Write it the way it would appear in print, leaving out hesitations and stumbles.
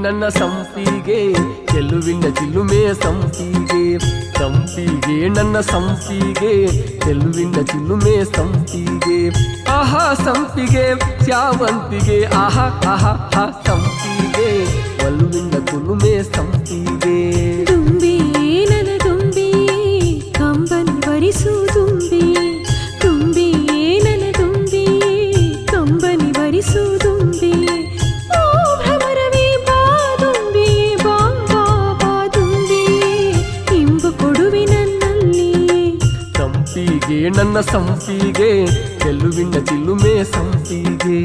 ನನ್ನ ಸಂಪಿಗೆ ಚೆಲುವಿನ ಚಿಲುಮೆ ಸಂಪಿಗೆ ಸಂಪಿಗೆ ನನ್ನ ಸಂಪಿಗೆ ಚೆಲುವಿನ ಚಿಲುಮೆ ಸಂಪಿಗೆ ಆಹಾ ಸಂಪಿಗೆ ಶ್ಯಾವಂತಿಗೆ ಆಹಾ ಆಹಾ ಹಾ ಸಂಪಿಗೆ ಒಲುವಿನ ಕುಲುಮೆ ಸಂಪಿಗೆ ತುಂಬಿ ನನ್ನ ತುಂಬಿ ಕಂಬನಿ ಬರಿಸು ತುಂಬಿ ತುಂಬಿ ನನ್ನ ತುಂಬಿ ಕಂಬನಿ ಬರಿಸು ತುಂಬಿ ಓ ಭ್ರಮರವೇ ಬಾ ತುಂಬಿ ಬಾ ಬಾ ಬಾ ತುಂಬಿ ಇಂಬು ಕೊಡುವಿ ನನ್ನಲ್ಲಿ ಸಂಪಿಗೆ ನನ್ನ ಸಂಪಿಗೆ ಚೆಲುವಿನ ಚಿಲುಮೆ ಸಂಪಿಗೆ